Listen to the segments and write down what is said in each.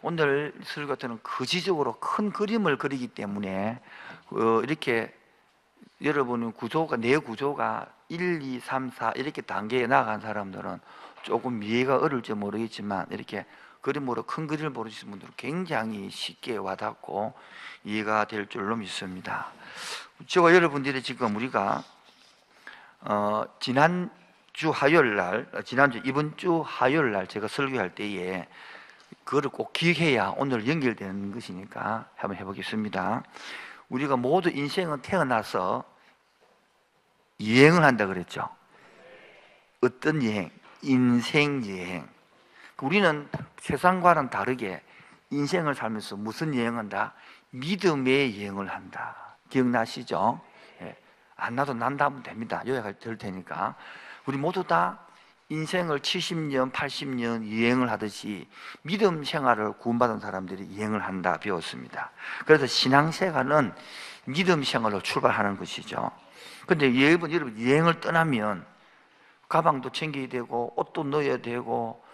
오늘 설교 때는 거시적으로 큰 그림을 그리기 때문에 이렇게 여러분의 구조가, 내 구조가 1, 2, 3, 4 이렇게 단계에 나아간 사람들은 조금 이해가 어려울지 모르겠지만, 이렇게 그림으로 큰 그림을 보시는 분들은 굉장히 쉽게 와닿고 이해가 될 줄로 믿습니다. 저와 여러분들이 지금 우리가 지난주 화요일날, 이번 주 화요일날 제가 설교할 때에 그거를 꼭 기억해야 오늘 연결되는 것이니까 한번 해보겠습니다. 우리가 모두 인생은 태어나서 여행을 한다 그랬죠. 어떤 여행? 인생 여행. 우리는 세상과는 다르게 인생을 살면서 무슨 여행한다? 믿음의 여행을 한다. 기억나시죠? 예. 안 나도 난다 하면 됩니다. 요약할 될 테니까. 우리 모두 다 인생을 70년, 80년 여행을 하듯이 믿음 생활을 구원받은 사람들이 여행을 한다 배웠습니다. 그래서 신앙생활은 믿음 생활로 출발하는 것이죠. 근데 여러분 여행을 떠나면 가방도 챙겨야 되고, 옷도 넣어야 되고,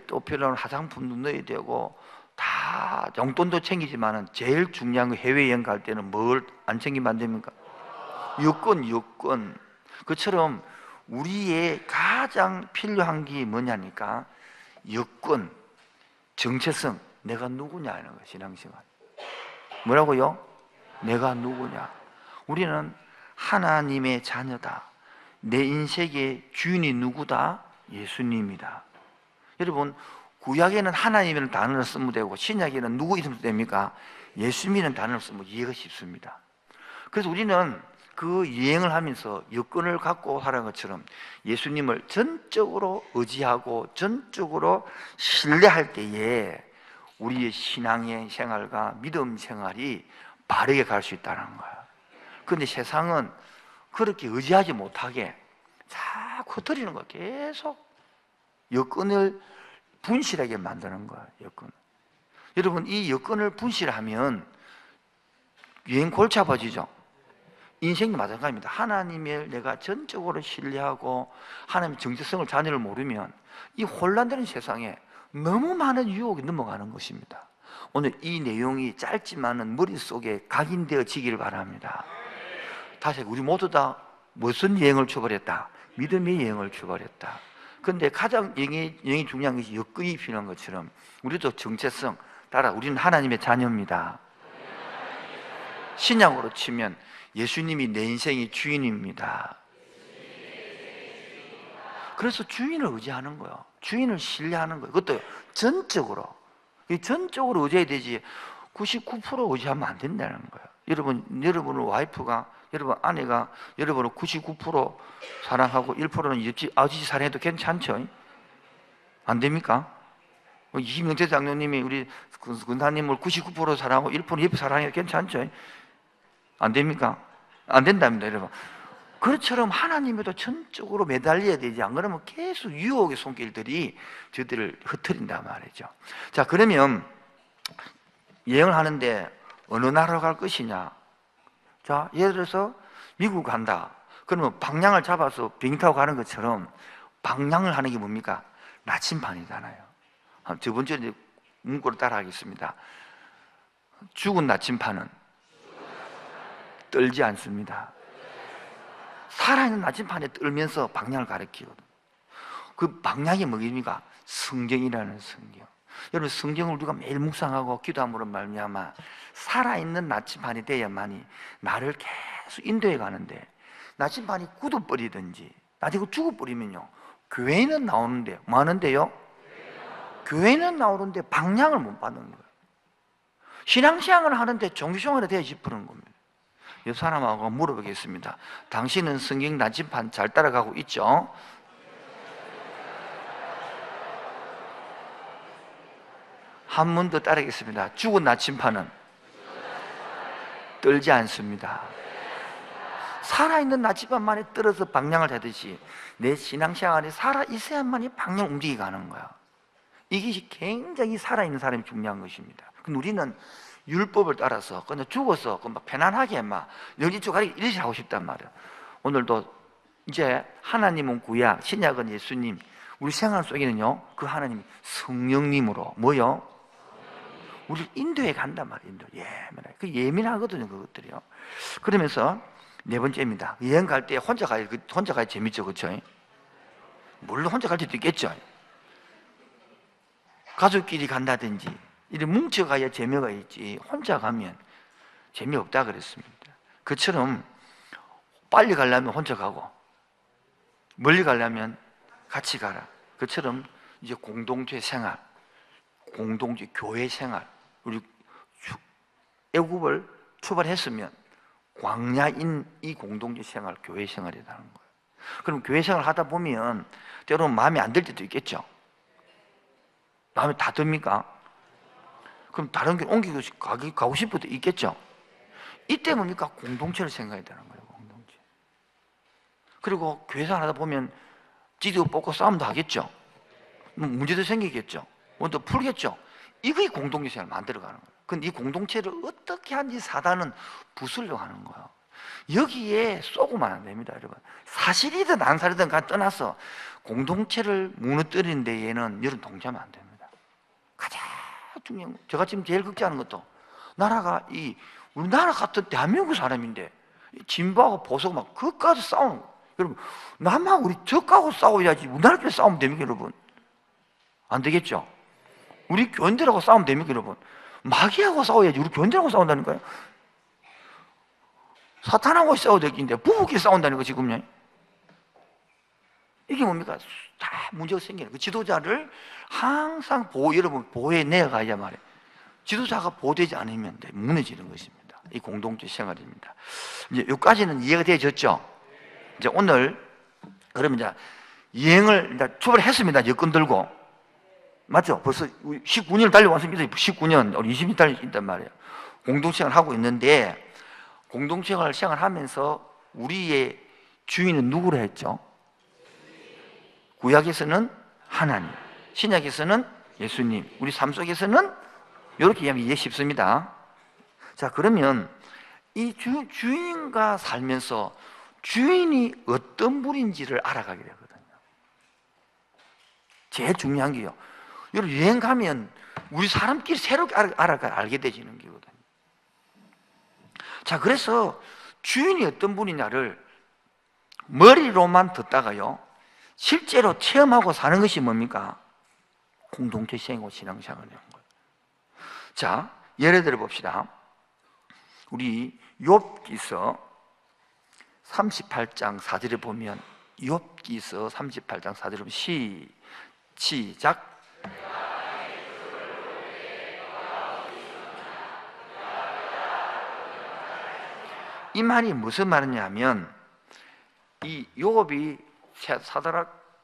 또 필요한 화장품도 넣어야 되고, 다 용돈도 챙기지만은 제일 중요한 거, 해외여행 갈 때는 뭘 안 챙기면 안 됩니까? 여권. 그처럼 우리의 가장 필요한 게 뭐냐니까, 여권, 정체성. 내가 누구냐는 거예요. 신앙생활 뭐라고요? 내가 누구냐. 우리는 하나님의 자녀다. 내 인생의 주인이 누구다? 예수님이다. 여러분, 구약에는 하나님이라는 단어를 쓰면 되고 신약에는 누구 이름 됩니까? 예수님이라는 단어를 쓰면 이해가 쉽습니다. 그래서 우리는 그 여행을 하면서 여건을 갖고 살아가는 것처럼 예수님을 전적으로 의지하고 전적으로 신뢰할 때에 우리의 신앙의 생활과 믿음 생활이 바르게 갈 수 있다는 거예요. 그런데 세상은 그렇게 의지하지 못하게 자꾸 흐트리는 거예요. 계속 여건을 분실하게 만드는 거예요. 여건. 여러분, 이 여건을 분실하면 여행 골치 아파지죠. 인생도 마찬가지입니다. 하나님을 내가 전적으로 신뢰하고 하나님의 정체성을, 자녀를 모르면 이 혼란되는 세상에 너무 많은 유혹이 넘어가는 것입니다. 오늘 이 내용이 짧지만은 머릿속에 각인되어지기를 바랍니다. 다시 우리 모두 다 무슨 여행을 출발했다? 믿음의 여행을 출발했다. 그런데 가장 여행이 중요한 것이 여건이 필요한 것처럼 우리도 정체성 따라 우리는 하나님의 자녀입니다. 신약으로 치면 예수님이 내 인생의 주인입니다. 그래서 주인을 의지하는 거예요. 주인을 신뢰하는 거예요. 그것도 전적으로. 전적으로 의지해야 되지 99% 의지하면 안 된다는 거예요. 여러분의 와이프가, 여러분 아내가 여러분을 99% 사랑하고 1%는 옆집 아버지 사랑해도 괜찮죠? 안 됩니까? 이명태 장로님이 우리 군사님을 99% 사랑하고 1% 옆에 사랑해도 괜찮죠? 안 됩니까? 안 된답니다, 여러분. 그것처럼 하나님에도 전적으로 매달려야 되지. 안 그러면 계속 유혹의 손길들이 저들을 흐트린단 말이죠. 자, 그러면 여행을 하는데 어느 나라로 갈 것이냐? 자, 예를 들어서 미국 간다. 그러면 방향을 잡아서 비행기 타고 가는 것처럼 방향을 하는 게 뭡니까? 나침반이잖아요. 저번 주에 문구를 따라 하겠습니다. 죽은 나침반은 떨지 않습니다. 살아있는 나침반에 떨면서 방향을 가리키거든요. 그 방향이 뭐입니까? 성경이라는 성경. 여러분, 성경을 우리가 매일 묵상하고 기도함으로 말미암아 살아있는 나침반이 돼야만이 나를 계속 인도해 가는데, 나침반이 굳어버리든지 나중에 죽어버리면요, 교회는 나오는데 뭐 하는데요? 교회는 나오는데 방향을 못 받는 거예요. 신앙생활을 하는데 종교생활에 대해 짚는 겁니다. 옆 사람하고 물어보겠습니다. 당신은 성경 나침반 잘 따라가고 있죠? 한 번 더 따르겠습니다. 죽은 나침반은 떨지 않습니다. 살아있는 나침반만에 떨어서 방향을 하듯이 내 신앙생활이 살아있어야만이 방향을 움직이게 가는 거야. 이것이 굉장히 살아있는 사람이 중요한 것입니다. 근데 우리는 율법을 따라서 그냥 죽어서 막 편안하게 막 여기 저기 이렇게 하고 싶단 말이야. 오늘도 이제 하나님은 구약, 신약은 예수님, 우리 생활 속에는요 그 하나님이 성령님으로 뭐요? 우리 인도에 간단 말이에요. 인도 예민하게. 그 예민하거든요, 그것들이요. 그러면서 네 번째입니다. 여행 갈 때 혼자 가야 재밌죠, 그렇죠? 물론 혼자 갈 때도 있겠죠. 가족끼리 간다든지 이렇게 뭉쳐 가야 재미가 있지. 혼자 가면 재미없다 그랬습니다. 그처럼 빨리 가려면 혼자 가고 멀리 가려면 같이 가라. 그처럼 이제 공동체 생활, 공동체 교회 생활, 우리 애굽을 출발했으면 광야인 이 공동체 생활, 교회 생활이라는 거예요. 그럼 교회 생활 하다 보면 때로는 마음에 안 들 때도 있겠죠. 마음에 다 듭니까? 그럼 다른 길 옮기고 가고 싶을 때 있겠죠. 이때 뭡니까? 공동체를 생각해야 되는 거예요. 공동체. 그리고 교회 생활 하다 보면 찌르고 뽑고 싸움도 하겠죠. 문제도 생기겠죠. 먼저 풀겠죠. 이게 공동체 생활을 만들어가는 거예요. 근데 이 공동체를 어떻게 하는지 사단은 부수려고 하는 거예요. 여기에 쏘고만 안 됩니다, 여러분. 사실이든 안 사실이든 떠나서 공동체를 무너뜨리는 데에는 여러분 동참하면 안 됩니다. 가장 중요한 거. 제가 지금 제일 걱정하는 것도 우리나라 같은 대한민국 사람인데 진보하고 보수하고 막 그까지 싸우는 거예요. 여러분, 남하고 우리 적하고 싸워야지 우리나라끼리 싸우면 됩니까, 여러분? 안 되겠죠? 우리 교인들하고 싸우면 됩니까, 여러분? 마귀하고 싸워야지 우리 교인들하고 싸운다니까요. 사탄하고 싸워야 되겠는데 부부끼리 싸운다는 거 지금요. 이게 뭡니까? 다 문제가 생기는 그 지도자를 항상 여러분 보호해 내가야 말이에요. 지도자가 보호되지 않으면 무너지는 것입니다. 이 공동체 생활입니다. 이제 여기까지는 이해가 되어졌죠? 이제 오늘 그러면 이제 여행을 이제 출발했습니다. 여권 들고 맞죠? 벌써 19년을 달려왔습니다. 19년, 우리 20년 달려있단 말이에요. 공동생활을 하고 있는데 공동생활을 생활하면서 우리의 주인은 누구로 했죠? 구약에서는 하나님, 신약에서는 예수님, 우리 삶 속에서는 이렇게 이해하면 이해 쉽습니다. 자, 그러면 이 주인과 살면서 주인이 어떤 분인지를 알아가게 되거든요. 제일 중요한 게요. 여러분, 여행 가면 우리 사람끼리 새롭게 알게 되지는 거거든요. 자, 그래서 주인이 어떤 분이냐를 머리로만 듣다가요, 실제로 체험하고 사는 것이 뭡니까? 공동체 생활, 신앙생활이라는 거예요. 자, 예를 들어 봅시다. 우리 욥기서 38장 4절에 보면, 욥기서 38장 4절에 보면 시작. 이 말이 무슨 말이냐면, 이 욥이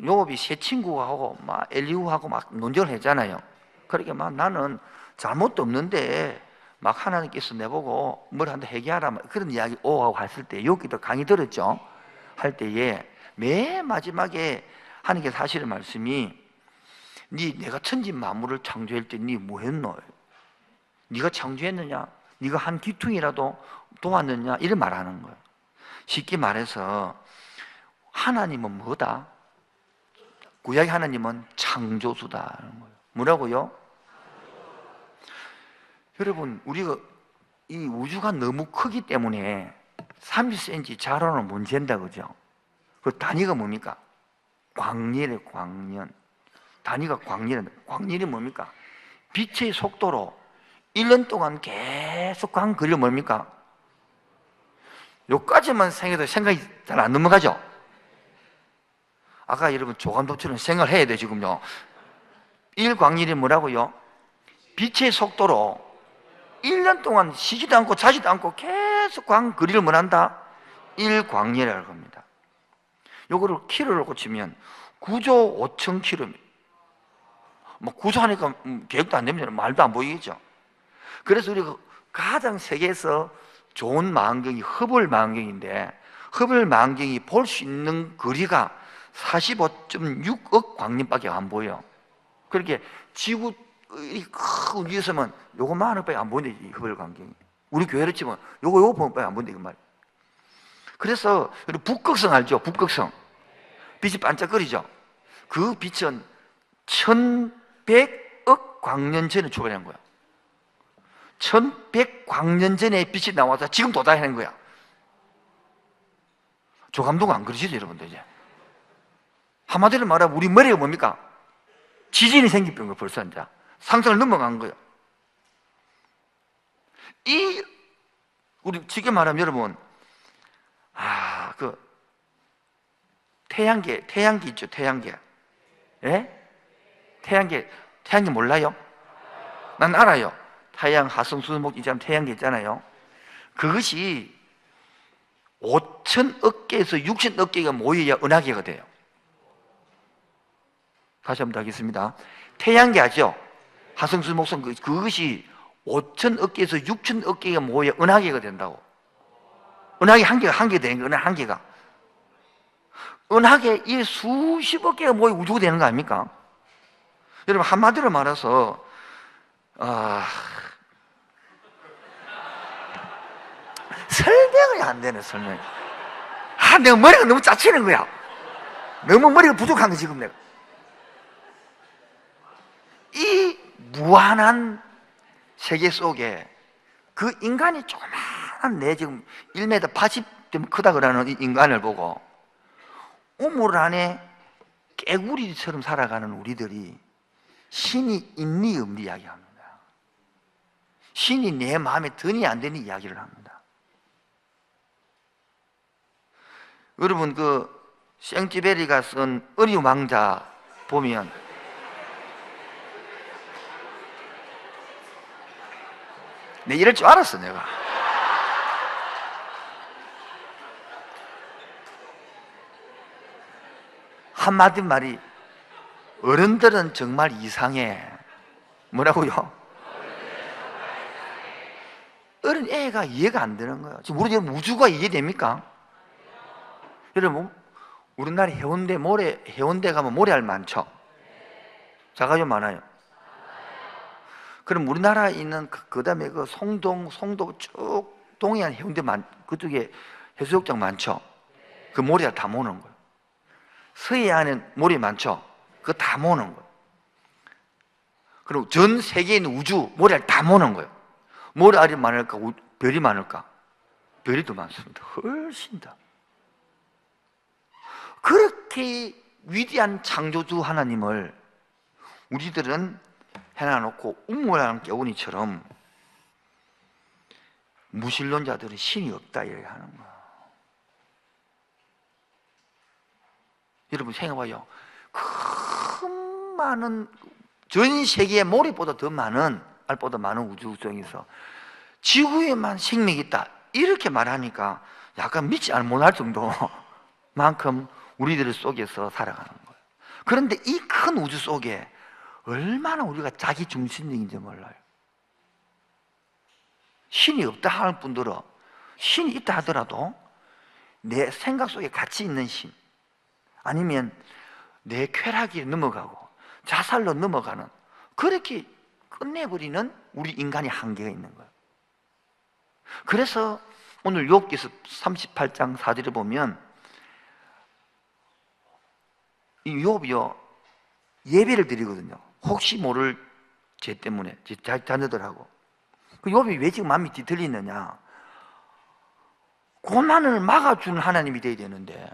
욥이 세 친구하고 막 엘리후하고 막 논쟁을 했잖아요. 그러니까 막 나는 잘못도 없는데 막 하나님께서 내보고 뭘 한다 회개하라 그런 이야기 하고 했을 때, 욥기도 강의 들었죠. 할 때에 맨 마지막에 하나님께서 하시는 말씀이, 내가 천지 만물을 창조할 때 네 뭐 했노? 네가 창조했느냐? 네가 한 기퉁이라도 도왔느냐? 이런 말하는 거예요. 쉽게 말해서 하나님은 뭐다? 구약의 하나님은 창조주다는 거예요. 뭐라고요? 여러분, 우리가 이 우주가 너무 크기 때문에 30cm 자로는 못 잰다, 그죠? 그 단위가 뭡니까? 광년이에요, 광년. 단위가 광년이 뭡니까? 빛의 속도로 1년 동안 계속 광 그려 뭡니까? 요까지만 생각해도 생각이 잘 안 넘어가죠? 아까 여러분 조감독처럼 생각을 해야 돼, 지금요. 1광년이 뭐라고요? 빛의 속도로 1년 동안 쉬지도 않고 자지도 않고 계속 광 그리를 뭐한다? 1광년이라고 합니다. 요거를 키로로 고치면 9조 5천 킬로입니다. 뭐 구조하니까 계획도 안 됩니다. 말도 안 보이겠죠. 그래서 우리가 가장 세계에서 좋은 망원경이 허블 망원경인데, 허블 망원경이 볼 수 있는 거리가 45.6억 광년밖에 안 보여. 그렇게 지구 큰 위에서만 요거만 하나밖에 안 보이는데, 이 허블 광경이. 우리 교회를 치면 요거 보면밖에 안 보이는데, 그 말. 그래서 북극성 알죠? 북극성. 빛이 반짝거리죠? 그 빛은 1100억 광년 전에 출발한 거야. 1100광년 전에 빛이 나와서 지금 도달하는 거야. 조감독은 안 그러시죠, 여러분들? 이제 한마디로 말하면 우리 머리가 뭡니까? 지진이 생긴 거예요. 벌써 이제 상상을 넘어간 거예요. 우리 쉽게 말하면 여러분, 그 태양계 있죠, 태양계. 예? 태양계 몰라요? 난 알아요. 태양, 화성, 수, 목, 이처럼 태양계 있잖아요. 그것이 5천억 개에서 6천억 개가 모여야 은하계가 돼요. 다시 한번 하겠습니다. 태양계 아죠? 화성, 수, 목, 성, 그것이 5천억 개에서 6천억 개가 모여 은하계가 된다고. 은하계 한 개 되는 거예요. 은하 한 개가. 은하계 이 수십억 개가 모여 우주가 되는 거 아닙니까? 여러분, 한마디로 말해서 설명이 안 되네, 설명이. 내가 머리가 너무 짜치는 거야. 너무 머리가 부족한 거 지금 내가. 이 무한한 세계 속에 그 인간이 조그마한 내 지금 1m 80좀 크다 그러는 이 인간을 보고 우물 안에 깨구리처럼 살아가는 우리들이 신이 있니 없니 이야기합니다. 신이 내 마음에 드니 안 드니 이야기를 합니다. 여러분, 그 생쥐베리가 쓴 어리움 왕자 보면 내 이럴 줄 알았어, 내가. 한마디 말이, 어른들은 정말 이상해. 뭐라고요? 어른 애가 이해가 안 되는 거예요. 지금 우리 우주가 이해됩니까? 여러분, 우리나라 해운대 해운대 가면 모래알 많죠? 작아요, 많아요? 그럼 우리나라에 있는 그 다음에 그 송도 쭉 동해안 해운대 그쪽에 해수욕장 많죠? 그 모래알 다 모으는 거예요. 서해안에 모래 많죠? 그거 다 모으는 거예요. 그리고 전 세계에 있는 우주 모래알 다 모으는 거예요. 모래알이 많을까? 별이 많을까? 별이 더 많습니다. 훨씬 더. 그렇게 위대한 창조주 하나님을 우리들은 해놔놓고 우물안 깨우니처럼 무신론자들은 신이 없다 이렇게 하는 거야. 여러분 생각해봐요. 큰 많은 전 세계의 모래보다 더 많은 알보다 많은 우주 속에서 지구에만 생명이 있다 이렇게 말하니까 약간 믿지 못할 정도만큼 우리들 속에서 살아가는 거예요. 그런데 이 큰 우주 속에 얼마나 우리가 자기 중심적인지 몰라요. 신이 없다 하는 분들은 신이 있다 하더라도 내 생각 속에 같이 있는 신, 아니면 내 쾌락이 넘어가고 자살로 넘어가는, 그렇게 끝내버리는 우리 인간의 한계가 있는 거예요. 그래서 오늘 욥기서 38장 4절에 보면 이 욥이요 예배를 드리거든요. 혹시 모를 죄 때문에 자녀들하고. 그 욥이 왜 지금 마음이 뒤틀리느냐? 고난을 막아주는 하나님이 돼야 되는데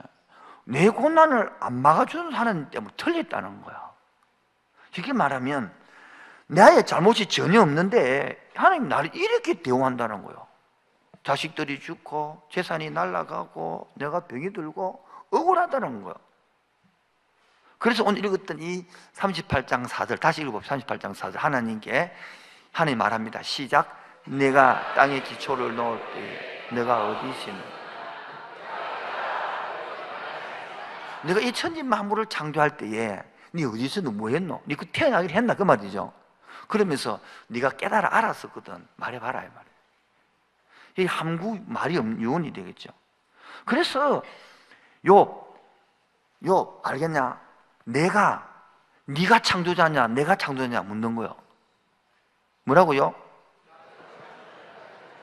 내 고난을 안 막아주는 하나님 때문에 틀렸다는 거야. 쉽게 말하면 나의 잘못이 전혀 없는데 하나님 나를 이렇게 대우한다는 거예요. 자식들이 죽고 재산이 날아가고 내가 병이 들고 억울하다는 거예요. 그래서 오늘 읽었던 이 38장 4절 다시 읽어봅시다. 38장 4절 하나님 말합니다. 시작. 내가 땅에 기초를 놓을 때 내가 어디 있으며 내가 이 천지 만물을 창조할 때에 네 어디서 뭐 했노? 네 그 태어나기를 했나? 그 말이죠. 그러면서 네가 깨달아 알았었거든. 말해봐라 이 말이에요. 이 함구 말이 없는 유언이 되겠죠. 그래서 요 알겠냐? 네가 창조자냐 내가 창조자냐 묻는 거예요. 뭐라고요?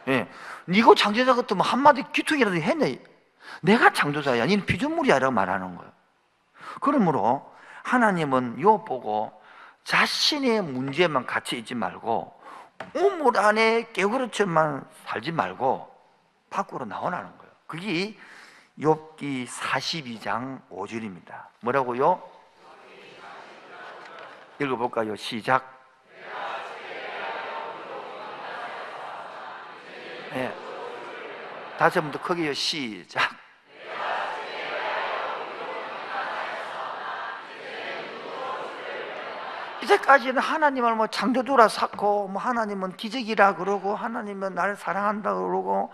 예, 네가 창조자 같으면 한마디 귀퉁이라도 했네. 내가 창조자야, 니는 피조물이야 라고 말하는 거예요. 그러므로 하나님은 욥 보고 자신의 문제만 갇혀 있지 말고 우물 안에 깨구르처럼 살지 말고 밖으로 나오라는 거예요. 그게 욥기 42장 5절입니다. 뭐라고요? 읽어볼까요? 시작. 네. 다시 한 번 더 크게요. 시작. 이제까지는 하나님을 뭐 창조주라 쌓고, 뭐 하나님은 기적이라 그러고, 하나님은 나를 사랑한다 그러고,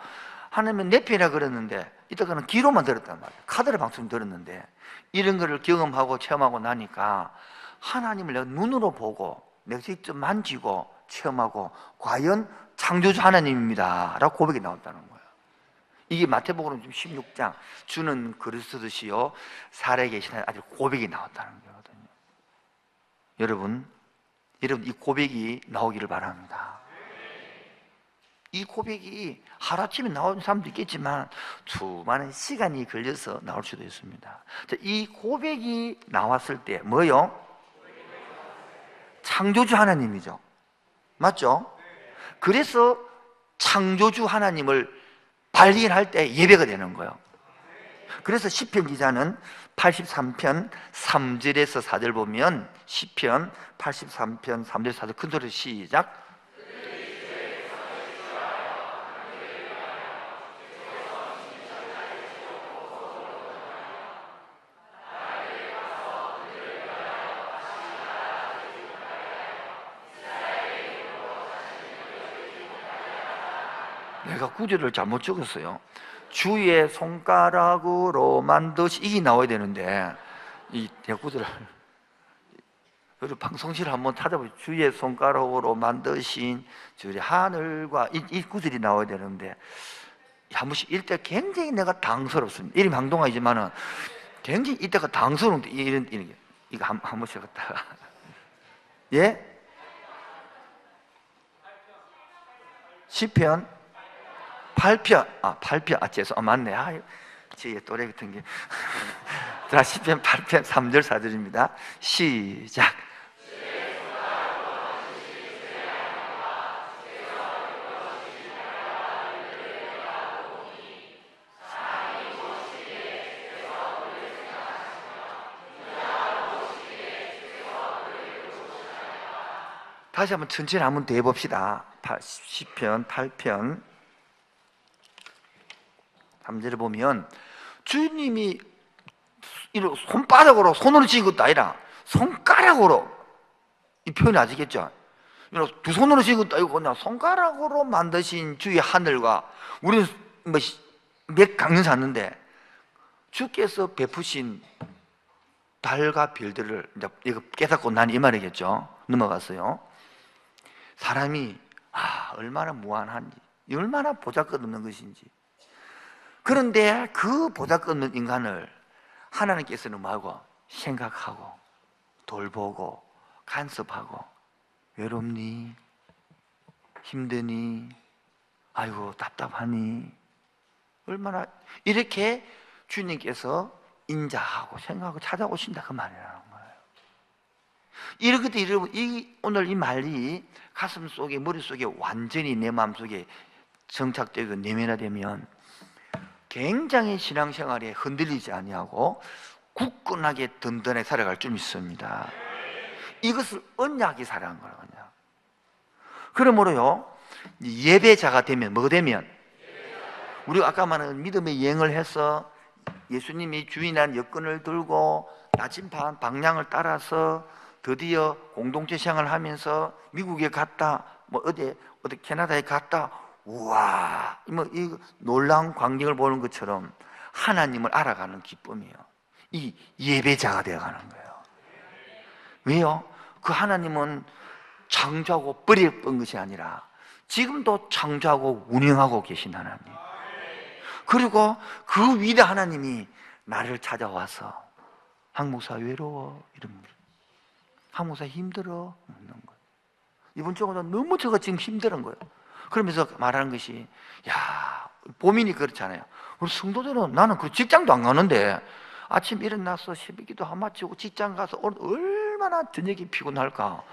하나님은 내 편이라 그랬는데, 이때까지는 귀로만 들었단 말이에요. 카드로 방송 들었는데, 이런 거를 경험하고 체험하고 나니까 하나님을 내가 눈으로 보고 내가 직접 만지고 체험하고, 과연 창조주 하나님입니다 라고 고백이 나왔다는 거예요. 이게 마태복음 16장 주는 그리스도시요 살아 계신 하나님, 아주 고백이 나왔다는 거거든요. 여러분 이 고백이 나오기를 바랍니다. 이 고백이 하루아침에 나오는 사람도 있겠지만 수많은 시간이 걸려서 나올 수도 있습니다. 이 고백이 나왔을 때 뭐요? 창조주 하나님이죠. 맞죠? 그래서 창조주 하나님을 발견할 때 예배가 되는 거예요. 그래서 시편 기자는 83편 3절에서 4절 보면, 시편 83편 3절 4절 큰 소리로 시작. 내가 구절을 잘못 적었어요. 주의 손가락으로 만드시, 이게 나와야 되는데 이 구절을, 그리고 방송실 한번 찾아보세요. 주의 손가락으로 만드신 주의 하늘과 이 구절이 나와야 되는데, 한 번씩 이때 굉장히 내가 당스럽습니다. 이름이 항동아이지만은 굉장히 이때가 당스러운데, 이거 한 번씩 갖다가 예? 시편 8편, 8편, 죄송, 맞네. 제 또래 같은 게. 자, 시편 8편 3절 4절입니다. 시작. 다시 한번 천천히 한번 더 해봅시다. 시편 8편 3절을 보면, 주님이 손바닥으로 손으로 지은 것도 아니라 손가락으로, 이 표현이 아시겠죠? 두 손으로 지은 것도 아니고 그냥 손가락으로 만드신 주의 하늘과, 우리는 몇 강년 샀는데 주께서 베푸신 달과 별들을 이거 깨닫고 난 이 말이겠죠. 넘어갔어요. 사람이 얼마나 무한한지, 얼마나 보잘것없는 것인지. 그런데 그 보잘것없는 인간을 하나님께서는 뭐하고? 생각하고 돌보고 간섭하고, 외롭니? 힘드니? 아이고 답답하니? 얼마나, 이렇게 주님께서 인자하고 생각하고 찾아오신다, 그 말이라는 거예요. 이렇게 오늘 이 말이 가슴 속에, 머릿속에 완전히 내 마음속에 정착되고 내면화되면 굉장히 신앙생활에 흔들리지 아니하고 굳건하게 든든하게 살아갈 줄 믿습니다. 이것을 언약이 살아간 거거든요. 그러므로요, 예배자가 되면 뭐가 되면, 우리가 아까 말한 믿음의 여행을 해서 예수님이 주인이라는 여권을 들고 나침반 방향을 따라서 드디어 공동체 생활을 하면서 미국에 갔다, 뭐 어디 캐나다에 갔다, 우와, 이 놀라운 광경을 보는 것처럼 하나님을 알아가는 기쁨이에요. 이 예배자가 되어가는 거예요. 왜요? 그 하나님은 창조하고 버렸던 것이 아니라 지금도 창조하고 운영하고 계신 하나님. 그리고 그 위대한 하나님이 나를 찾아와서 항목사 외로워 이럽니다. 항목사 힘들어 묻는 거예요. 이번 주가 너무 제가 지금 힘든 거예요. 그러면서 말하는 것이, 야, 보민이 그렇잖아요. 우리 성도들은, 나는 그 직장도 안 가는데 아침 일어나서 새벽기도 한 마치고 직장 가서 얼마나 저녁에 피곤할까.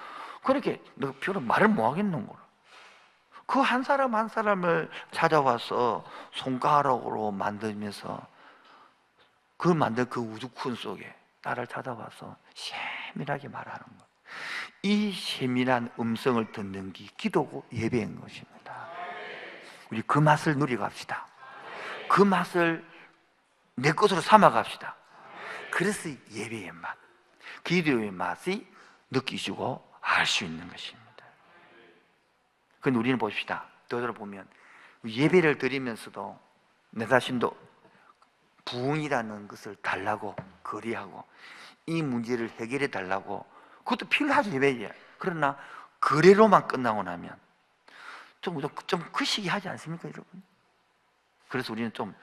그렇게 내가 별로 말을 못 하겠는 거야. 그 한 사람 한 사람을 찾아와서 손가락으로 만들면서 그 만든 그 우주큰 속에 나를 찾아와서 세밀하게 말하는 것. 이 세밀한 음성을 듣는 게 기도고 예배인 것입니다. 우리 그 맛을 누려갑시다. 그 맛을 내 것으로 삼아갑시다. 그래서 예배의 맛, 기도의 맛이 느끼시고 알 수 있는 것입니다. 그런데 우리는 봅시다. 되돌아보면 예배를 드리면서도 내 자신도 부흥이라는 것을 달라고 거리하고 이 문제를 해결해 달라고, 그것도 필요하죠, 예배에. 그러나 거래로만 끝나고 나면 좀 그 시기 하지 않습니까, 여러분? 그래서 우리는 좀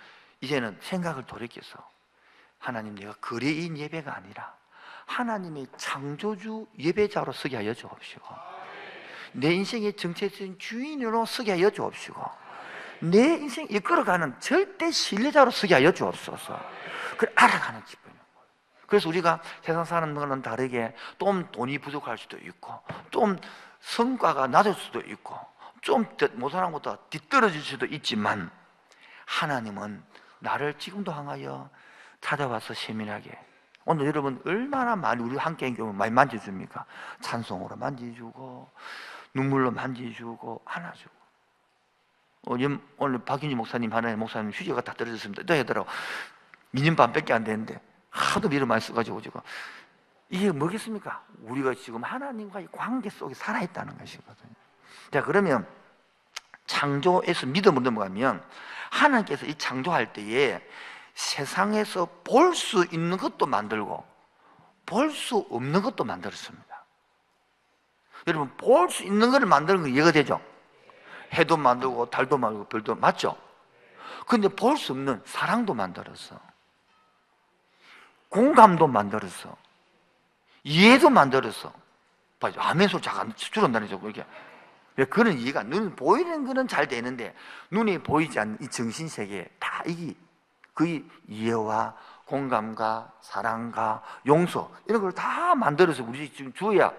이제는 생각을 돌이켜서 하나님, 내가 거래인 예배가 아니라 하나님의 창조주 예배자로 서게 하여 주옵시고, 내 인생의 정체적인 주인으로 서게 하여 주옵시고, 내 인생 이끌어가는 절대 신뢰자로 서게 하여 주옵소서. 그걸 알아가는 기분이에요. 그래서 우리가 세상 사는 거는 다르게 좀 돈이 부족할 수도 있고, 좀 성과가 낮을 수도 있고, 좀 못하는 것보다 뒤떨어질 수도 있지만, 하나님은 나를 지금도 향하여 찾아와서 세밀하게, 오늘 여러분 얼마나 많이 우리 함께 있는 경우 많이 만져줍니까? 찬송으로 만져주고, 눈물로 만져주고, 안아주고. 오늘 박윤희 목사님, 하나님 목사님 휴지가 다 떨어졌습니다. 또 하더라고. 2년 반밖에 안 됐는데 하도 미를 많이 써가지고 지금. 이게 뭐겠습니까? 우리가 지금 하나님과의 관계 속에 살아있다는 것이거든요. 자, 그러면 창조에서 믿음으로 넘어가면, 하나님께서 이 창조할 때에 세상에서 볼 수 있는 것도 만들고 볼 수 없는 것도 만들었습니다. 여러분, 볼 수 있는 것을 만드는 거 이해가 되죠? 해도 만들고 달도 만들고 별도, 맞죠? 근데 볼 수 없는 사랑도 만들었어, 공감도 만들었어, 이해도 만들었어. 아멘 소리 잠깐 줄었다니죠, 이렇게. 왜 그런 이해가, 눈 보이는 거는 잘 되는데 눈이 보이지 않는 이 정신세계, 다 이게 그 이해와 공감과 사랑과 용서, 이런 걸 다 만들어서 우리 지금 주어야,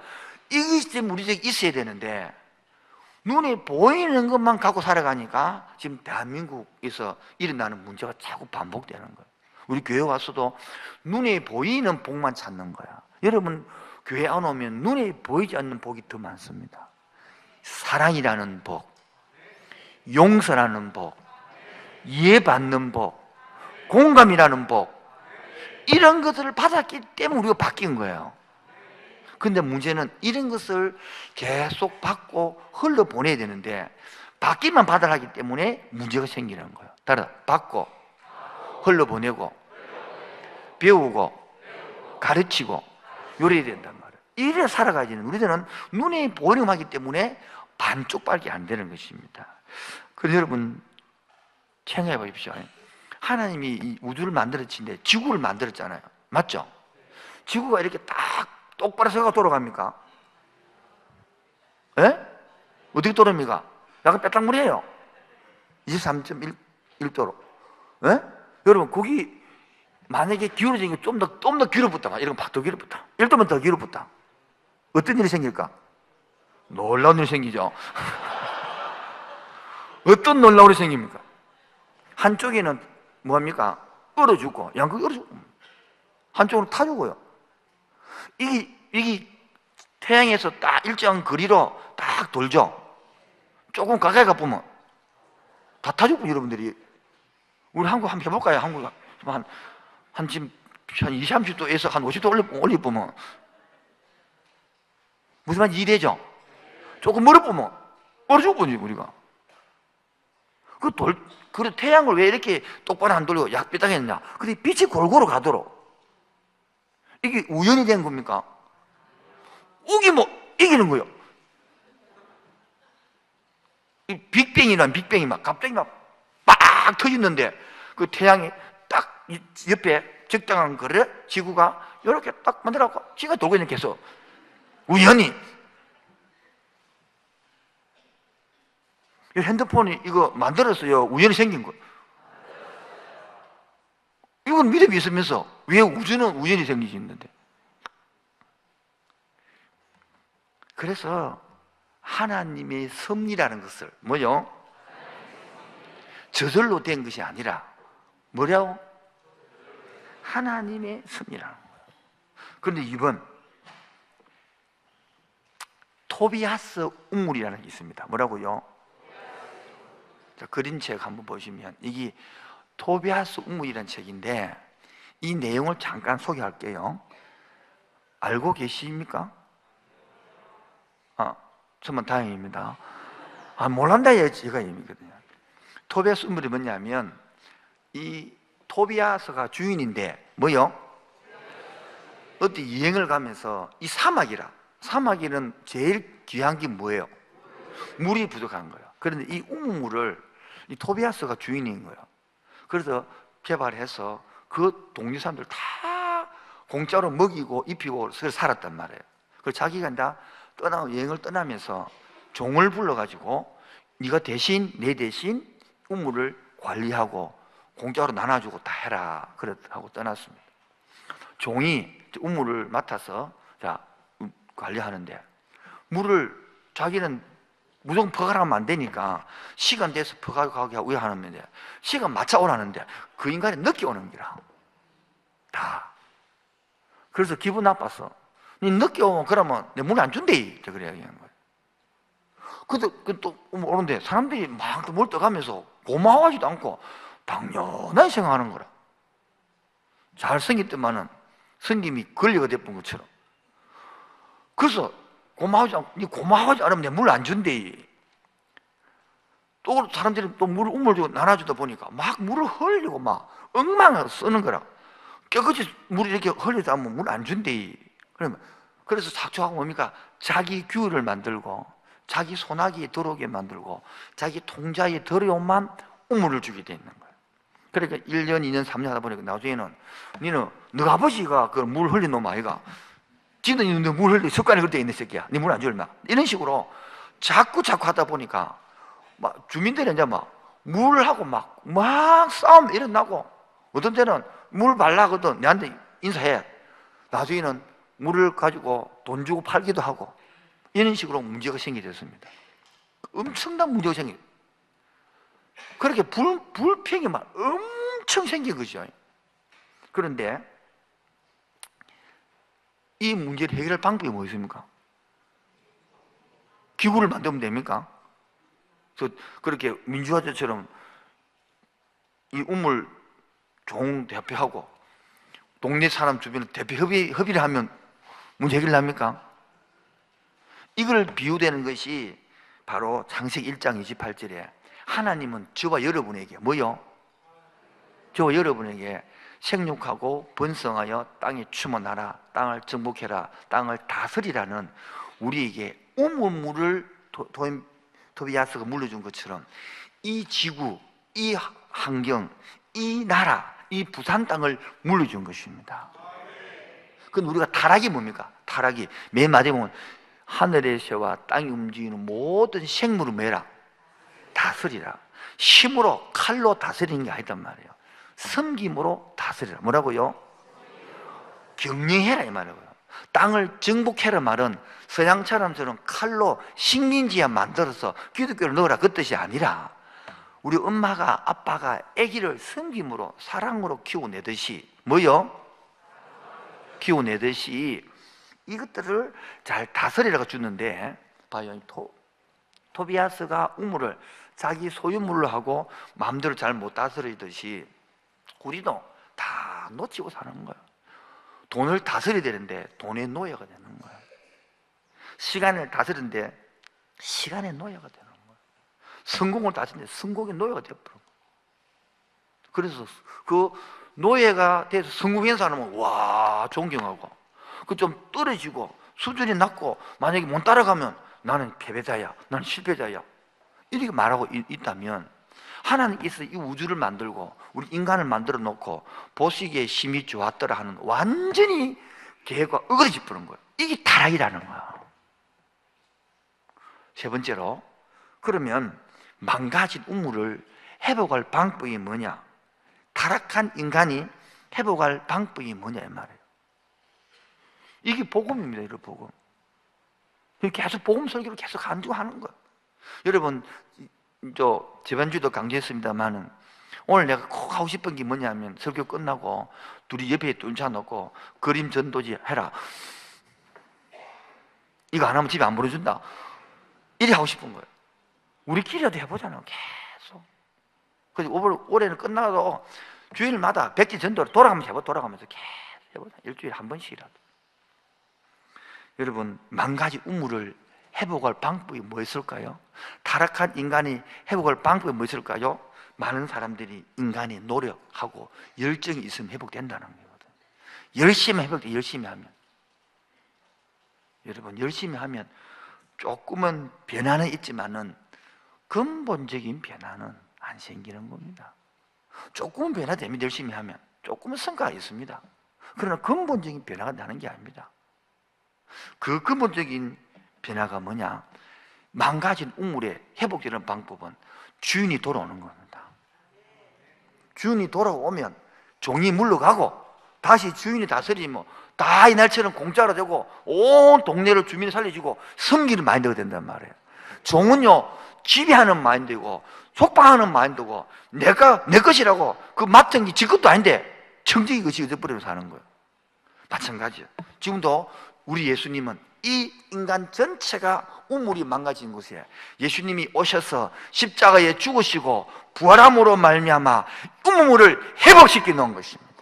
이것이 지금 우리 집에 있어야 되는데, 눈에 보이는 것만 갖고 살아가니까 지금 대한민국에서 일어나는 문제가 자꾸 반복되는 거예요. 우리 교회 와서도 눈에 보이는 복만 찾는 거야. 여러분, 교회 안 오면 눈에 보이지 않는 복이 더 많습니다. 사랑이라는 복, 용서라는 복, 이해받는 복, 공감이라는 복, 이런 것들을 받았기 때문에 우리가 바뀐 거예요. 근데 문제는 이런 것을 계속 받고 흘러보내야 되는데, 받기만 받아야 하기 때문에 문제가 생기는 거예요. 따라 받고 흘러보내고 배우고 가르치고 요래야 된단 말이에요. 이래 살아가지는 우리들은 눈에 보이는 하기 때문에 반쪽밖에 안 되는 것입니다. 그래서 여러분 생각해 보십시오. 하나님이 이 우주를 만들었는데 지구를 만들었잖아요, 맞죠? 지구가 이렇게 딱 똑바로 서가 돌아갑니까? 예? 어떻게 돌아갑니까? 약간 빼딱물이에요. 23.1도로. 예? 여러분, 거기 만약에 기울어진 게 좀 더 기울어붙다, 이런 거 더 기울어붙다, 1도만 더 기울어붙다, 어떤 일이 생길까? 놀라운 일이 생기죠. 어떤 놀라운 일이 생깁니까? 한쪽에는 뭐합니까? 얼어 죽고, 양극이 얼어 죽고, 한쪽으로 타 죽어요. 이게 태양에서 딱 일정한 거리로 딱 돌죠. 조금 가까이 가보면 다 타죽고, 여러분들이. 우리 한국 한번 해볼까요? 한국 지금 한 20, 30도에서 한 50도 올려보면 무슨 말인지 이해되죠? 조금 멀어보면 얼어 죽거든요, 우리가. 그 태양을 왜 이렇게 똑바로 안 돌리고 약비딱 했냐? 근데 빛이 골고루 가도록. 이게 우연이 된 겁니까? 이기는 거예요. 이 빅뱅이란 빅뱅이 갑자기 빡 터졌는데, 그 태양이 딱 옆에 적당한 거를 지구가 이렇게 딱 만들어갖고 지가 돌고 있는, 계속 우연히. 이 핸드폰이 이거 만들었어요, 우연히 생긴 거. 이건 믿음이 있으면서 왜 우주는 우연히 생기지 있는데? 그래서 하나님의 섭리라는 것을 뭐요? 저절로 된 것이 아니라 뭐냐고? 하나님의 섭리라는 거예요. 그런데 이번 토비아스 우물이라는 게 있습니다. 뭐라고요? 자, 그림책 한번 보시면 이게 토비아스 우물이라는 책인데 이 내용을 잠깐 소개할게요. 알고 계십니까? 정말 다행입니다. 몰란다 제가 의미거든요. 토비아스 우물이 뭐냐면 이 토비아스가 주인인데 뭐요? 어디 여행을 가면서 이 사막에는 제일 귀한 게 뭐예요? 물이 부족한 거예요. 그런데 이 우물을 이 토비아스가 주인인 거예요. 그래서 개발해서 그 동네 사람들 다 공짜로 먹이고 입히고 살았단 말이에요. 그래서 자기가 여행을 떠나면서 종을 불러가지고 네가 대신 내 대신 우물을 관리하고 공짜로 나눠주고 다 해라 그렇다고 떠났습니다. 종이 우물을 맡아서 관리하는데 물을 자기는 무조건 퍼가라면 안 되니까 시간 돼서 퍼가게 하고 하는데 시간 맞춰 오라는데 그 인간이 늦게 오는 기라 다. 그래서 기분 나빴어. 니 늦게 오면 그러면 내 물 안 준대 그래 얘기하는 거예요. 근데 또 오는데 사람들이 막 물 떠가면서 고마워하지도 않고 당연하게 생각하는 거라. 잘생겼더만은 성김이 권리가 돼본 것처럼. 그래서 니 고마워하지 않으면 내 물 안 준대. 또 사람들이 또 우물 주고 나눠주다 보니까 막 물을 흘리고 막 엉망을 쓰는 거라. 깨끗이 물이 이렇게 흘리다 하면 물 안 준대. 그래서 작초하고 뭡니까? 자기 규율을 만들고 자기 소나기에 들어오게 만들고 자기 통자에 들어오만 우물을 주게 돼 있는 거예요. 그러니까 1년, 2년, 3년 하다 보니까 나중에는 너 아버지가 그 물 흘린 놈 아이가 지는 너 물 흘리 습관이 그렇게 있는 새끼야. 네 물 안 줄마. 이런 식으로 자꾸 하다 보니까 막 주민들이 이제 막 물하고 막 싸움 일어나고 어떤 때는 물 발라거든 내한테 인사해. 나중에는 물을 가지고 돈 주고 팔기도 하고 이런 식으로 문제가 생기게 됐습니다. 엄청난 문제가 생겨. 그렇게 불평이 막 엄청 생긴 거죠. 그런데 이 문제를 해결할 방법이 뭐 있습니까? 기구를 만들면 됩니까? 그렇게 민주화제처럼 이 우물 종 대표하고 동네 사람 주변에 대표 협의를 하면 문제 해결납니까? 이걸 비유되는 것이 바로 창세기 1장 28절에 하나님은 저와 여러분에게 뭐요? 저와 여러분에게 생육하고 번성하여 땅에 충만하라, 땅을 정복해라, 땅을 다스리라는 우리에게 우물물을 토비아스가 물려준 것처럼 이 지구, 이 환경, 이 나라, 이 부산 땅을 물려준 것입니다. 그건 우리가 타락이 뭡니까? 타락이 맨 마지막에 보면 하늘의 새와 땅이 움직이는 모든 생물을 뭐해라? 다스리라. 힘으로 칼로 다스리는 게 아니단 말이에요. 섬김으로 다스리라. 뭐라고요? 경영해라 이 말이고요. 땅을 정복해라 말은 서양처럼 칼로 식민지에 만들어서 기독교를 넣으라 그 뜻이 아니라 우리 엄마가 아빠가 아기를 섬김으로 사랑으로 키워내듯이 뭐요? 키워내듯이 이것들을 잘 다스리라고 주는데 봐요. 토비아스가 우물을 자기 소유물로 하고 마음대로 잘 못 다스리듯이 우리도 다 놓치고 사는 거예요. 돈을 다스려야 되는데 돈의 노예가 되는 거예요. 시간을 다스리는데 시간의 노예가 되는 거예요. 성공을 다스리는데 성공의 노예가 되어버린 거예요. 그래서 그 노예가 돼서 성공한 사람은 와 존경하고 그 좀 떨어지고 수준이 낮고 만약에 못 따라가면 나는 패배자야, 나는 실패자야 이렇게 말하고 있다면 하나님께서 이 우주를 만들고 우리 인간을 만들어 놓고 보시기에 힘이 좋았더라 하는 완전히 계획과 어그러져 버린 거예요. 이게 타락이라는 거예요. 세 번째로 그러면 망가진 우물을 회복할 방법이 뭐냐? 타락한 인간이 회복할 방법이 뭐냐 이 말이에요. 이게 복음입니다. 이런 복음. 계속 복음 설교를 계속 강조하는 거예요. 여러분, 지난주도 강조했습니다만은 오늘 내가 꼭 하고 싶은 게 뭐냐면 설교 끝나고 둘이 옆에 뚫자 놓고 그림 전도지 해라. 이거 안 하면 집에 안 보내준다. 이래 하고 싶은 거예요. 우리끼리라도 해보잖아요. 계속. 그래서 올해는 끝나도 주일마다 백지 전도를 돌아가면서 계속 해보자. 일주일에 한 번씩이라도. 여러분, 만 가지 우물을 회복할 방법이 뭐였을까요? 타락한 인간이 회복할 방법이 뭐였을까요? 많은 사람들이 인간이 노력하고 열정이 있으면 회복된다는 거거든요. 열심히 회복돼, 열심히 하면. 여러분, 열심히 하면 조금은 변화는 있지만은 근본적인 변화는 안 생기는 겁니다. 조금은 변화되면 열심히 하면 조금은 성과가 있습니다. 그러나 근본적인 변화가 나는 게 아닙니다. 그 근본적인 변화가 뭐냐? 망가진 우물에 회복되는 방법은 주인이 돌아오는 겁니다. 주인이 돌아오면 종이 물러가고 다시 주인이 다스리면 다 이날처럼 공짜로 되고 온 동네를 주민을 살려주고 섬기는 마인드가 된단 말이에요. 종은요, 지배하는 마인드고 속방하는 마인드고 내 것이라고 그 맡은 게 지 것도 아닌데 청정이 것이 되어버리면서 사는 거예요. 마찬가지예요. 지금도 우리 예수님은 이 인간 전체가 우물이 망가진 곳에 예수님이 오셔서 십자가에 죽으시고 부활함으로 말미암아 우물을 회복시켜 놓은 것입니다.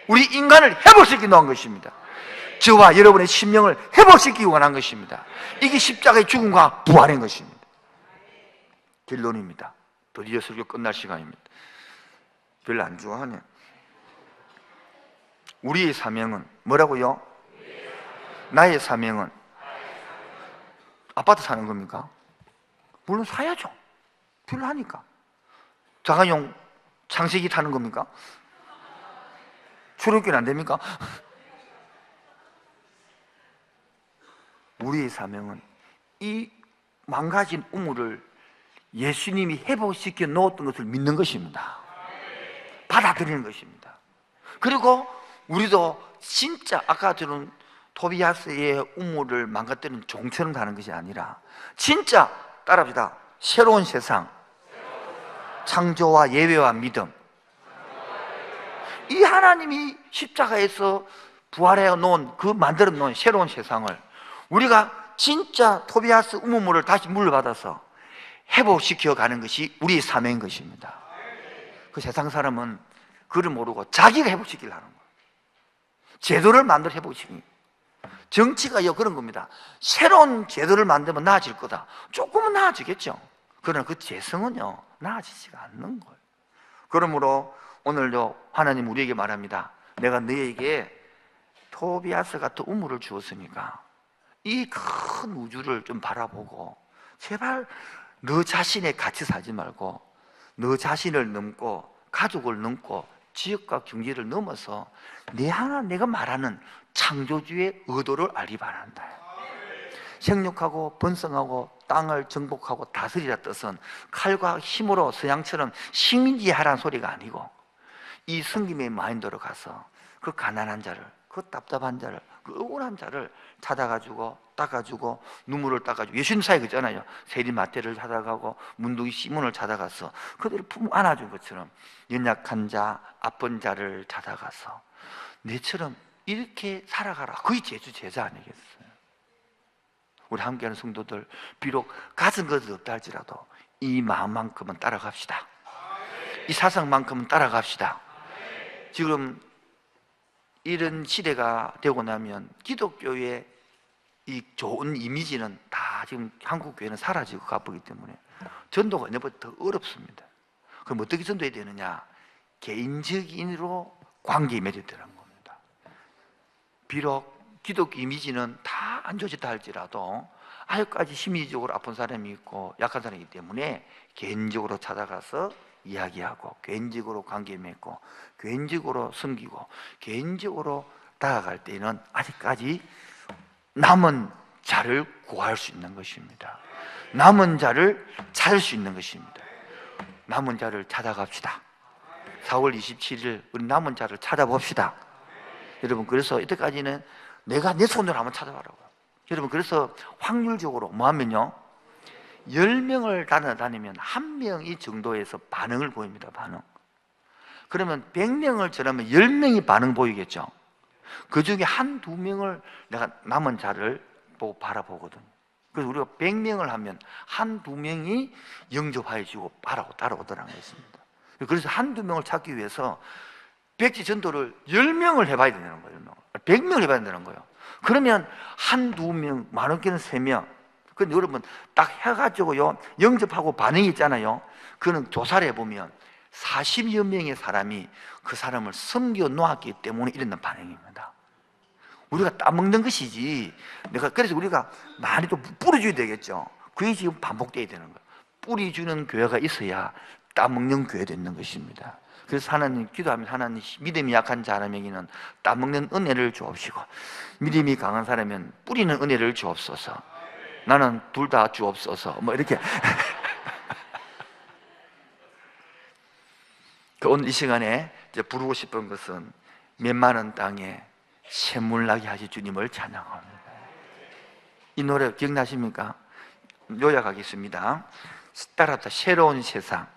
우리 인간을 회복시켜 놓은 것입니다. 저와 여러분의 심령을 회복시키기 원한 것입니다. 이게 십자가의 죽음과 부활인 것입니다. 결론입니다. 드디어 설교 끝날 시간입니다. 별로 안 좋아하네. 우리의 사명은 뭐라고요? 나의 사명은 아파트 사는 겁니까? 물론 사야죠. 필요하니까. 자가용 창세기 타는 겁니까? 출애굽기는 안 됩니까? 우리의 사명은 이 망가진 우물을 예수님이 회복시켜 놓았던 것을 믿는 것입니다. 받아들이는 것입니다. 그리고 우리도 진짜 아까 들은 토비아스의 우물을 망가뜨리는 종처럼 가는 것이 아니라 진짜 따라합시다. 새로운 세상, 창조와 예외와 믿음, 이 하나님이 십자가에서 부활해 놓은 그 만들어 놓은 새로운 세상을 우리가 진짜 토비아스 우물을 다시 물려받아서 회복시켜 가는 것이 우리의 사명인 것입니다. 그 세상 사람은 그를 모르고 자기가 회복시키려는 거예요. 제도를 만들어 회복시키는 거예요. 정치가요 그런 겁니다. 새로운 제도를 만들면 나아질 거다. 조금은 나아지겠죠. 그러나 그 재성은요 나아지지가 않는 거예요. 그러므로 오늘도 하나님 우리에게 말합니다. 내가 너에게 토비아스 같은 우물을 주었으니까 이 큰 우주를 좀 바라보고 제발 너 자신의 가치 사지 말고 너 자신을 넘고 가족을 넘고 지역과 경제를 넘어서 내가 말하는 창조주의 의도를 알기 바란다. 생육하고 번성하고 땅을 정복하고 다스리라 뜻은 칼과 힘으로 서양처럼 식민지하라는 소리가 아니고 이 성김의 마인드로 가서 그 가난한 자를, 그 답답한 자를, 그 억울한 자를 찾아가지고 닦아주고 눈물을 닦아주고 예수님 사역이 있잖아요. 세리 마태를 찾아가고 문둥이 시몬을 찾아가서 그들을 품 안아준 것처럼 연약한 자, 아픈 자를 찾아가서 내처럼 이렇게 살아가라. 그게 제자 아니겠어요? 우리 함께하는 성도들 비록 가진 것은 없다 할지라도 이 마음만큼은 따라갑시다. 이 사상만큼은 따라갑시다. 지금 이런 시대가 되고 나면 기독교의 이 좋은 이미지는 다 지금 한국 교회는 사라지고 가보기 때문에 전도가 옛날보다 더 어렵습니다. 그럼 어떻게 전도해야 되느냐? 개인적인으로 관계에 맺어야 되는 겁니다. 비록 기독교 이미지는 다 안 좋아졌다 할지라도 아직까지 심리적으로 아픈 사람이 있고 약한 사람이기 때문에 개인적으로 찾아가서 이야기하고 개인적으로 관계 맺고 개인적으로 섬기고 개인적으로 다가갈 때는 아직까지 남은 자를 구할 수 있는 것입니다. 남은 자를 찾을 수 있는 것입니다. 남은 자를 찾아갑시다. 4월 27일 우리 남은 자를 찾아봅시다. 여러분, 그래서 이때까지는 내가 내 손으로 한번 찾아봐라고요. 여러분, 그래서 확률적으로 뭐 하면요, 10명을 다니면 1명이 정도에서 반응을 보입니다. 반응. 그러면 100명을 전하면 10명이 반응 보이겠죠. 그 중에 한두 명을 내가 남은 자를 보고 바라보거든요. 그래서 우리가 100명을 하면 한두 명이 영접하여 주고 따라오더라는 것입니다. 그래서 한두 명을 찾기 위해서 백지 전도를 10명을 해봐야 되는 거예요. 100명을 해봐야 되는 거예요. 그러면 한두 명, 많게는 3명. 근데 여러분, 딱 해가지고요, 영접하고 반응이 있잖아요. 그거는 조사를 해보면 40여 명의 사람이 그 사람을 섬겨 놓았기 때문에 일어난 반응입니다. 우리가 따먹는 것이지, 그래서 우리가 많이 또 뿌려줘야 되겠죠. 그게 지금 반복돼야 되는 거예요. 뿌려주는 교회가 있어야 따먹는 교회가 되는 것입니다. 그래서 하나님 기도하면, 하나님 믿음이 약한 사람에게는 따먹는 은혜를 주옵시고, 믿음이 강한 사람은 뿌리는 은혜를 주옵소서. 나는 둘 다 주옵소서. 뭐 이렇게. 오늘 이 시간에 이제 부르고 싶은 것은 메마른 땅에 샘물나게 하시 주님을 찬양합니다. 이 노래 기억나십니까? 요약하겠습니다. 따라합시다. 새로운 세상,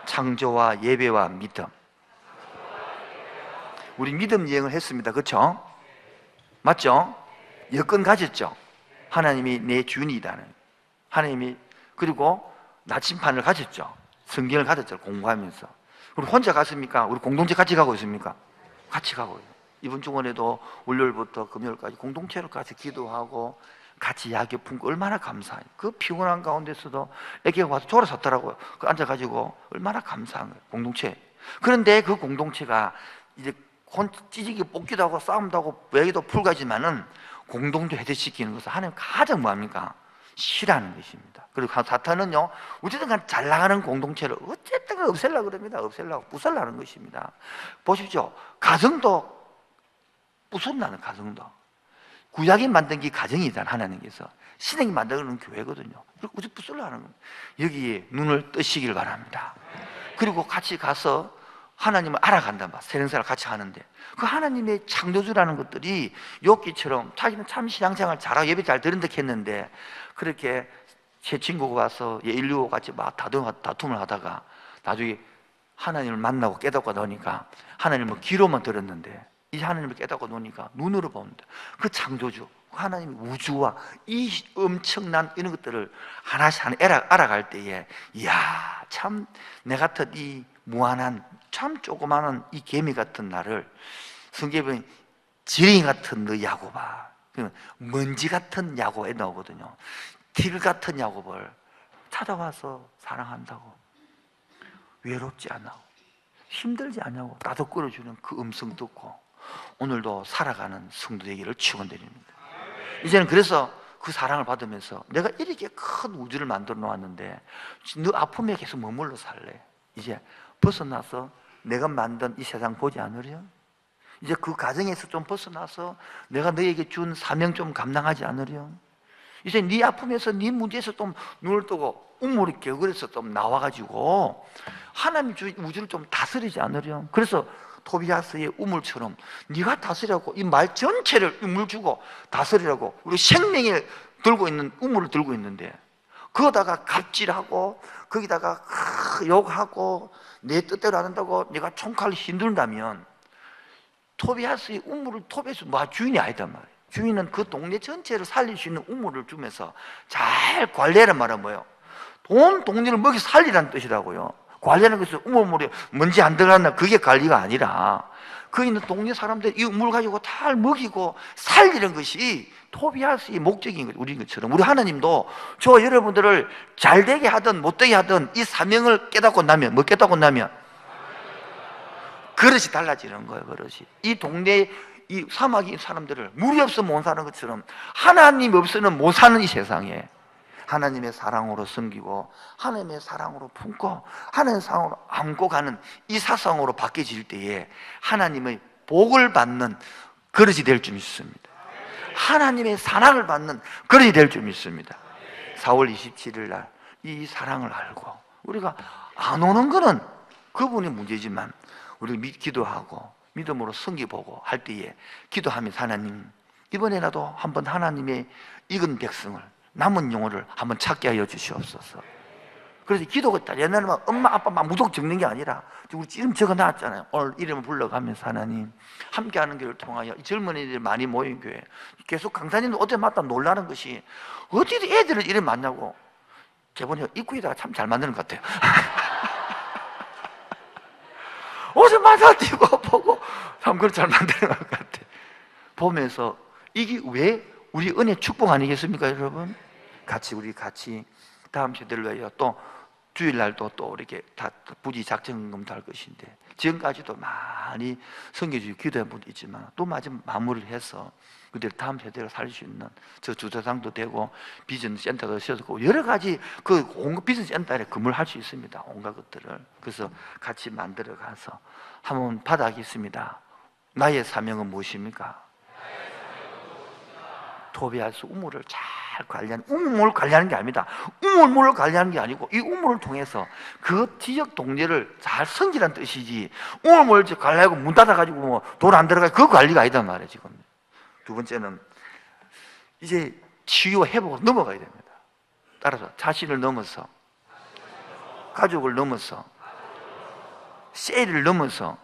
창조와 예배와 믿음. 우리 믿음 여행을 했습니다. 그렇죠? 맞죠? 여건 가졌죠? 하나님이 내 주인이다는, 하나님이, 그리고 나침판을 가졌죠. 성경을 가졌죠. 공부하면서. 우리 혼자 갔습니까? 우리 공동체 같이 가고 있습니까? 같이 가고 있어요. 이번 주간에도 월요일부터 금요일까지 공동체로 같이 기도하고 같이 야교 품고 얼마나 감사해요. 그 피곤한 가운데서도 애기가 와서 졸아섰더라고요. 그 앉아가지고 얼마나 감사한 거예요. 공동체. 그런데 그 공동체가 이제 찌지기 뽑기도 하고 싸움도 하고 외기도 풀가지만은 공동체 해제시키는 것을 하나님 가장 뭐합니까? 싫어하는 것입니다. 그리고 사탄은요, 어쨌든 간 잘 나가는 공동체를 어쨌든 없애려고 그럽니다. 없애려고, 부숴려는 것입니다. 보십시오. 가정도 부숴나는, 가정도. 구약이 만든 게 가정이잖아. 하나님께서 신약이 만드는 교회거든요. 그리고 어째 부숴려는 겁니다. 여기에 눈을 뜨시길 바랍니다. 그리고 같이 가서 하나님을 알아간단 말이에요. 세례사를 같이 하는데 그 하나님의 창조주라는 것들이 욥기처럼 자기는 참 신앙생활 잘하고 예배 잘 드는 듯 했는데, 그렇게 제 친구가 와서 인류와 같이 막 다툼을 하다가 나중에 하나님을 만나고 깨닫고 나오니까, 하나님을 귀로만 들었는데 이 하나님을 깨닫고 노니까 눈으로 봅니다. 그 창조주 하나님, 우주와 이 엄청난 이런 것들을 하나씩 알아갈 때에, 이야, 참 내 같은 이 무한한 참 조그마한 이 개미 같은 나를 성경에 보면 지렁이 같은 너 야곱아, 먼지 같은 야곱에 나오거든요. 틸 같은 야곱을 찾아와서 사랑한다고, 외롭지 않아, 힘들지 않냐고 따뜻 끌어주는 그 음성 듣고 오늘도 살아가는 성도 되기를 축원드립니다. 이제는 그래서 그 사랑을 받으면서 내가 이렇게 큰 우주를 만들어 놓았는데 너 아픔에 계속 머물러 살래? 이제 벗어나서 내가 만든 이 세상 보지 않으려? 이제 그 가정에서 좀 벗어나서 내가 너에게 준 사명 좀 감당하지 않으려? 이제 네 아픔에서, 네 문제에서 좀 눈을 뜨고 우물이 겨울에서 좀 나와가지고 하나님 우주를 좀 다스리지 않으려? 그래서 토비아스의 우물처럼 네가 다스리라고, 이 말 전체를 우물 주고 다스리라고, 우리 생명을 들고 있는 우물을 들고 있는데 거기다가 갑질하고 거기다가 욕하고 내 뜻대로 안 한다고 네가 총칼을 힘들다면 토비아스의 우물을 토비아스 주인이 아니단 말이에요. 주인은 그 동네 전체를 살릴 수 있는 우물을 주면서 잘 관리하란 말은 뭐예요? 온 동네를 먹이 살리라는 뜻이라고요. 관리하는 것은 우물에 먼지 안 들어간다, 그게 관리가 아니라 그 있는 동네 사람들 이 우물 가지고 잘 먹이고 살리는 것이 토비아스의 목적인 거죠. 우리 것처럼 우리 하나님도 저 여러분들을 잘 되게 하든 못 되게 하든 이 사명을 깨닫고 나면, 뭐 깨닫고 나면 그릇이 달라지는 거예요. 그릇이. 이 동네 이 사막의 사람들을 물이 없으면 못 사는 것처럼 하나님이 없으면 못 사는 이 세상에 하나님의 사랑으로 섬기고 하나님의 사랑으로 품고 하나님의 사랑으로 안고 가는 이 사상으로 바뀌어질 때에 하나님의 복을 받는 그릇이 될 줄 믿습니다. 하나님의 사랑을 받는 그릇이 될 줄 믿습니다. 4월 27일 날 이 사랑을 알고 우리가 안 오는 거는 그분이 문제지만 우리 기도하고 믿음으로 섬기보고 할 때에 기도하면서 하나님, 이번에라도 한번 하나님의 익은 백성을, 남은 영혼을 한번 찾게 하여 주시옵소서. 그래서 기도가 있다. 옛날에 막 엄마 아빠 막 무조건 적는 게 아니라 우리 이름 적어놨잖아요. 오늘 이름을 불러가면서 하나님 함께하는 교회를 통하여 이 젊은이들이 많이 모인 교회, 계속 강사님도 어제마다 놀라는 것이 어디도 애들을 이름 만나고, 저번에 입구에다가 참 잘 만드는 것 같아요. 어제마다 뛰고 보고 참 그걸 잘 만드는 것 같아. 보면서 이게 왜 우리 은혜 축복 아니겠습니까, 여러분? 우리 같이 다음 세대를 위하여 또 주일날도 또 이렇게 다 부지 작전금도 할 것인데, 지금까지도 많이 섬겨주고 기도한 분도 있지만 또 마지막 마무리를 해서 그들 다음 세대를 살릴 수 있는 저 주차장도 되고 비전 센터도 세우고 여러 가지 그 온갖 비전 센터에 근무를 할 수 있습니다. 온갖 것들을. 그래서 같이 만들어 가서 한번 받아가겠습니다. 나의 사명은 무엇입니까? 토비아스 우물을 잘 관리하는, 우물을 관리하는 게 아닙니다. 우물을 관리하는 게 아니고 이 우물을 통해서 그 지역 동네를 잘 성지란 뜻이지, 우물을 관리하고 문 닫아가지고 뭐 돌 안 들어가, 그 관리가 아니단 말이에요. 지금 두 번째는 이제 치유 회복으로 넘어가야 됩니다. 따라서 자신을 넘어서, 가족을 넘어서, 세일을 넘어서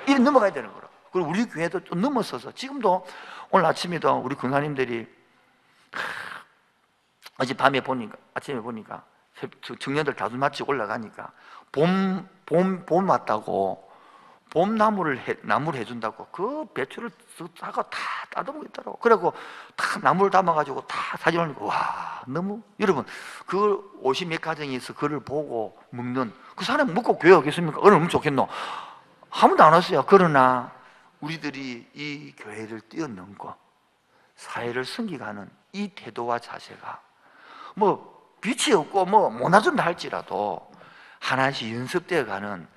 이래 넘어가야 되는 거라. 그리고 우리 교회도 좀 넘어서서, 지금도 오늘 아침에도 우리 권사님들이 어젯밤에 보니까, 아침에 보니까 청년들 다들 마치고 올라가니까 봄 왔다고 봄나무를 해준다고 그 배추를 다가 다 따듬고 있더라고. 그래고 다 나무를 담아가지고 다 사진 올리고, 와, 너무, 여러분, 그 50몇 가정에서 그를 보고 먹는 그 사람 먹고 교회 오겠습니까? 얼마나 좋겠노? 아무도 안 왔어요. 그러나 우리들이 이 교회를 뛰어넘고 사회를 섬기가는 이 태도와 자세가, 뭐 빛이 없고 뭐 못나준다 할지라도 하나씩 연습되어 가는,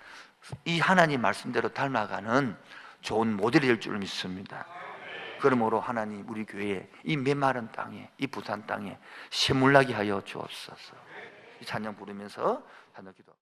이 하나님 말씀대로 닮아가는 좋은 모델이 될 줄 믿습니다. 그러므로 하나님 우리 교회에 이 메마른 땅에, 이 부산 땅에 샘물나게 하여 주옵소서. 이 찬양 부르면서 찬양 기도.